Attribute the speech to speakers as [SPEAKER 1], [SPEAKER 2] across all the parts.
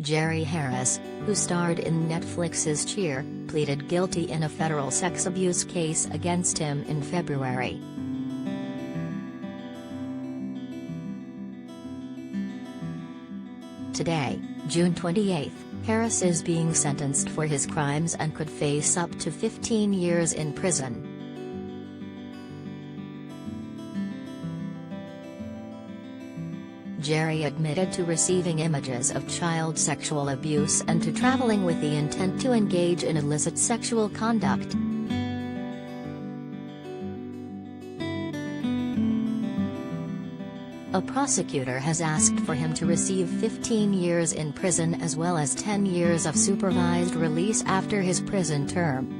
[SPEAKER 1] Jerry Harris, who starred in Netflix's Cheer, pleaded guilty in a federal sex abuse case against him in February. Today, June 28, Harris is being sentenced for his crimes and could face up to 15 years in prison. Jerry admitted to receiving images of child sexual abuse and to traveling with the intent to engage in illicit sexual conduct. A prosecutor has asked for him to receive 15 years in prison as well as 10 years of supervised release after his prison term.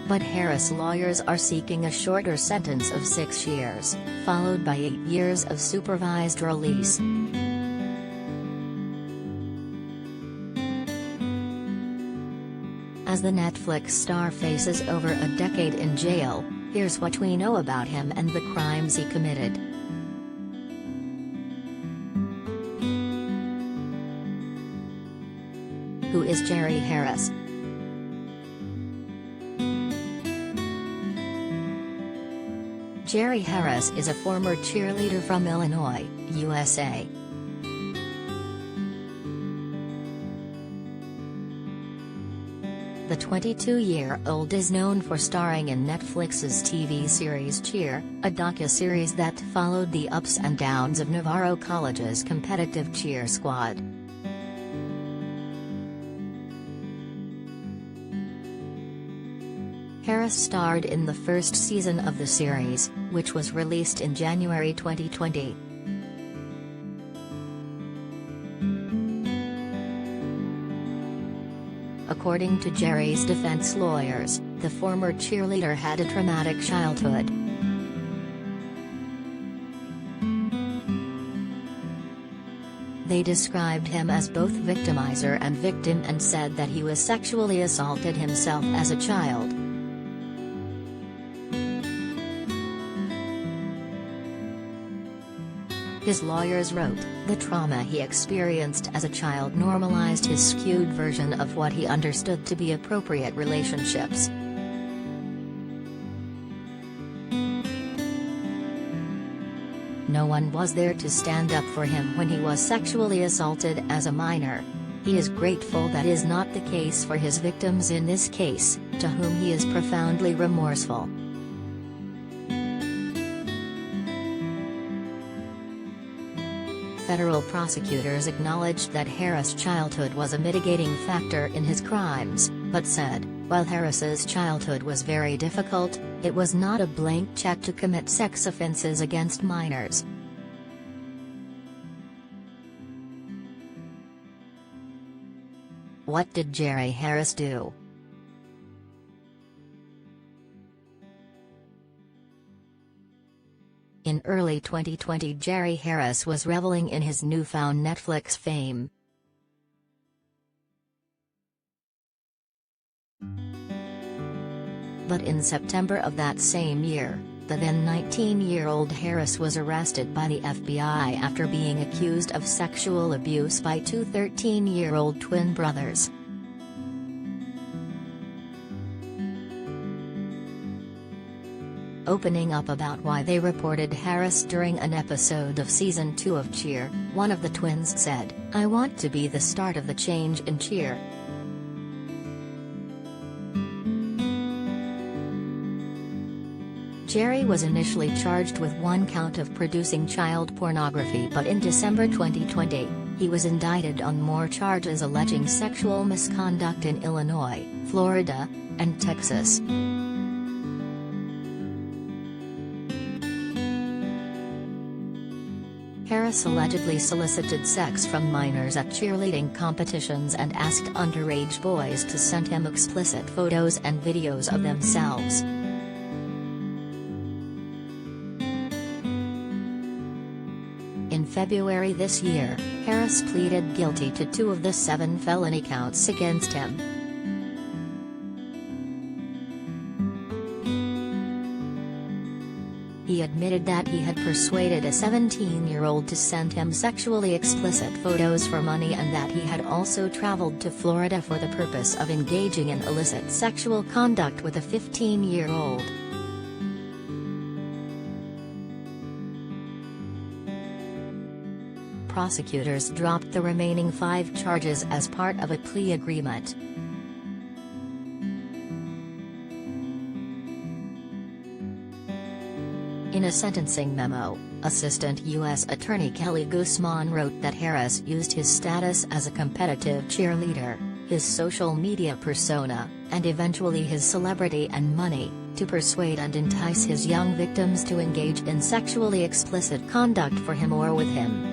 [SPEAKER 1] But Harris' lawyers are seeking a shorter sentence of 6 years, followed by 8 years of supervised release. As the Netflix star faces over a decade in jail, here's what we know about him and the crimes he committed. Who is Jerry Harris? Jerry Harris is a former cheerleader from Illinois, USA. The 22-year-old is known for starring in Netflix's TV series Cheer, a docu-series that followed the ups and downs of Navarro College's competitive cheer squad. Harris starred in the first season of the series, which was released in January 2020. According to Jerry's defense lawyers, the former cheerleader had a traumatic childhood. They described him as both victimizer and victim and said that he was sexually assaulted himself as a child. His lawyers wrote, the trauma he experienced as a child normalized his skewed version of what he understood to be appropriate relationships. No one was there to stand up for him when he was sexually assaulted as a minor. He is grateful that is not the case for his victims in this case, to whom he is profoundly remorseful. Federal prosecutors acknowledged that Harris' childhood was a mitigating factor in his crimes, but said, while Harris's childhood was very difficult, it was not a blank check to commit sex offenses against minors. What did Jerry Harris do? In early 2020, Jerry Harris was reveling in his newfound Netflix fame. But in September of that same year, the then 19-year-old Harris was arrested by the FBI after being accused of sexual abuse by two 13-year-old twin brothers. Opening up about why they reported Harris during an episode of Season 2 of Cheer, one of the twins said, "I want to be the start of the change in Cheer." Jerry was initially charged with one count of producing child pornography, but in December 2020, he was indicted on more charges alleging sexual misconduct in Illinois, Florida, and Texas. Harris allegedly solicited sex from minors at cheerleading competitions and asked underage boys to send him explicit photos and videos of themselves. In February this year, Harris pleaded guilty to 2 of the 7 felony counts against him. He admitted that he had persuaded a 17-year-old to send him sexually explicit photos for money and that he had also traveled to Florida for the purpose of engaging in illicit sexual conduct with a 15-year-old. Prosecutors dropped the remaining 5 charges as part of a plea agreement. In a sentencing memo, Assistant U.S. Attorney Kelly Guzman wrote that Harris used his status as a competitive cheerleader, his social media persona, and eventually his celebrity and money, to persuade and entice his young victims to engage in sexually explicit conduct for him or with him.